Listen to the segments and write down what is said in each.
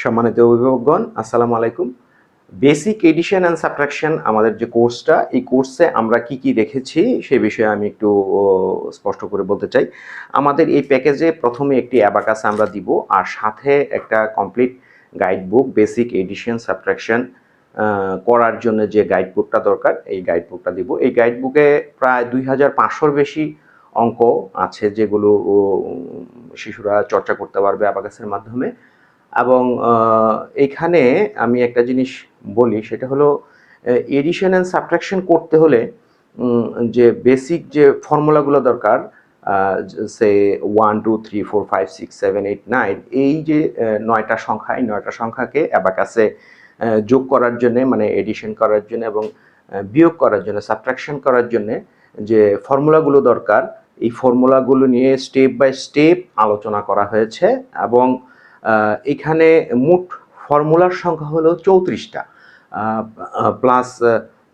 সম্মানিত অভিভাবকগণ, আসসালামু আলাইকুম। বেসিক এডিশন অ্যান্ড সাবট্রাকশন আমাদের যে কোর্সটা, এই কোর্সে আমরা কি কি রেখেছি সে বিষয়ে আমি একটু স্পষ্ট করে বলতে চাই। আমাদের এই প্যাকেজে প্রথমে একটি অ্যাবাকাস আমরা দিব, আর সাথে একটা complete guide book, basic addition subtraction করার জন্য যে গাইড বুকটা দরকার, এই গাইড বুকটা দিব। এই গাইড বুকে প্রায় 2500-র বেশি অঙ্ক আছে, যেগুলো শিশুরা চর্চা করতে পারবে অ্যাবাকাসের মাধ্যমে। এবং এইখানে আমি একটা জিনিস বলি, সেটা হলো এডিশন অ্যান্ড সাবট্রাকশন করতে হলে যে বেসিক যে ফর্মুলাগুলো দরকার, সে 1 2 3 4 5 6 7 8 9, এই যে 9টা সংখ্যা, এই 9টা সংখ্যাকে অ্যাবাকাসে যোগ করার জন্য, মানে এডিশন করার জন্য এবং বিয়োগ করার জন্য, সাবট্রাকশন করার জন্য যে ফর্মুলাগুলো দরকার, এই ফর্মুলাগুলো নিয়ে স্টেপ বাই স্টেপ আলোচনা করা হয়েছে। এবং এখানে মোট ফর্মুলার সংখ্যা হলো 34টা, প্লাস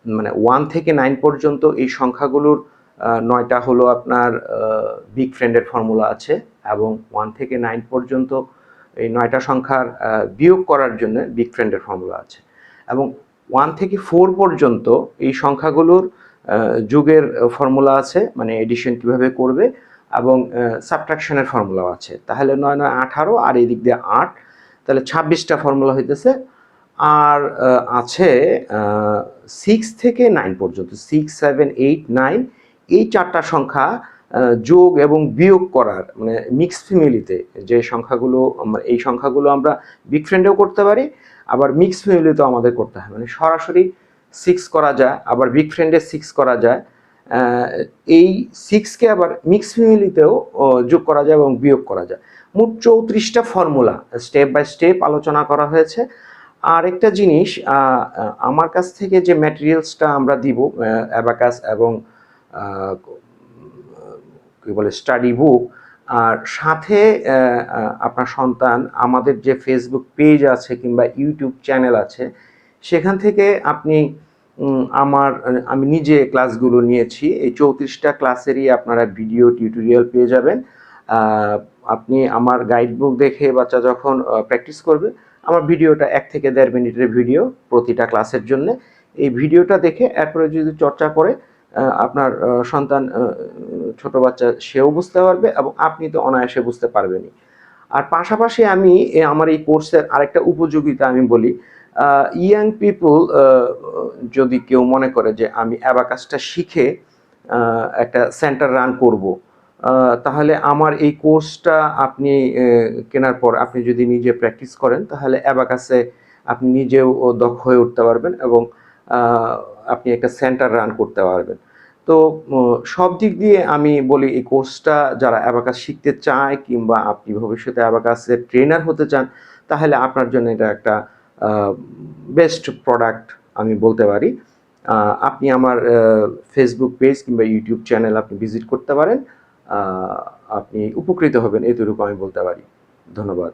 মানে 1 থেকে 9 পর্যন্ত এই সংখ্যাগুলোর 9টা হলো আপনার বিগ ফ্রেন্ডের ফর্মুলা আছে, এবং 1 থেকে 9 পর্যন্ত এই 9টা সংখ্যার বিয়োগ করার জন্য বিগ ফ্রেন্ডের ফর্মুলা আছে, এবং 1 থেকে 4 পর্যন্ত এই সংখ্যাগুলোর যোগের ফর্মুলা আছে, মানে এডিশন কিভাবে করবে, এবং সাবট্রাকশনের ফর্মুলাও আছে। তাহলে 9 9 18, আর এই দিক দিয়ে 8, তাহলে 26টা ফর্মুলা হইতেছে। আর আছে 6 থেকে 9 পর্যন্ত, 6 7 8 9, এই 4টা সংখ্যা যোগ এবং বিয়োগ করার, মানে মিক্স ফ্যামিলিতে যে সংখ্যাগুলো, এই সংখ্যাগুলো আমরা বিগ ফ্রেন্ডেও করতে পারি, আবার মিক্স ফ্যামিলিতেও আমাদের করতে হয়। মানে সরাসরি 6 করা যায়, আবার বিগ ফ্রেন্ডে 6 করা যায়, এই 6কে আবার মিক্স ফ্যামিলিতেও যোগ করা যায় এবং বিয়োগ করা যায়। মোট 34টা ফর্মুলা স্টেপ বাই স্টেপ আলোচনা করা হয়েছে। আর একটা জিনিস, আমার কাছ থেকে যে ম্যাটেরিয়ালসটা আমরা দিব, অ্যাবাকাস এবং কি বলে স্টাডি বুক, আর সাথে আপনার সন্তান আমাদের যে ফেসবুক পেজ আছে কিংবা ইউটিউব চ্যানেল আছে, সেখান থেকে আপনি আমি নিজে ক্লাসগুলো নিয়েছি, এই 34টা ক্লাসেরই আপনারা ভিডিও টিউটোরিয়াল পেয়ে যাবেন। আপনি আমার গাইড বুক দেখে বাচ্চা যখন প্র্যাকটিস করবে, আমার ভিডিওটা 1 থেকে 1.5 মিনিটের ভিডিও প্রতিটা ক্লাসের জন্য, এই ভিডিওটা দেখে এরপরে যদি চর্চা করে আপনার সন্তান, ছোট বাচ্চা, সেও বুঝতে পারবে এবং আপনি তো অনায়াসে বুঝতে পারবেনই। আর পাশাপাশি আমি আমার এই কোর্সের আরেকটা উপযোগিতা আমি বলি, ইয়াং পিপল যদি কেউ মনে করে যে আমি অ্যাবাকাসটা শিখে একটা সেন্টার রান করব, তাহলে আমার এই কোর্সটা আপনি কেনার পর আপনি যদি নিজে প্র্যাকটিস করেন, তাহলে অ্যাবাকাসে আপনি নিজেও দক্ষ হয়ে উঠতে পারবেন এবং আপনি একটা সেন্টার রান করতে পারবেন। তো সব দিক দিয়ে আমি বলি, এই কোর্সটা যারা অ্যাবাকাস শিখতে চায় কিংবা আপনি ভবিষ্যতে অ্যাবাকাসের ট্রেনার হতে চান, তাহলে আপনার জন্য এটা একটা বেস্ট প্রোডাক্ট আমি বলতে পারি। আপনি আমার ফেসবুক পেজ কিংবা ইউটিউব চ্যানেল আপনি ভিজিট করতে পারেন, আপনি উপকৃত হবেন, এতটুকু আমি বলতে পারি। ধন্যবাদ।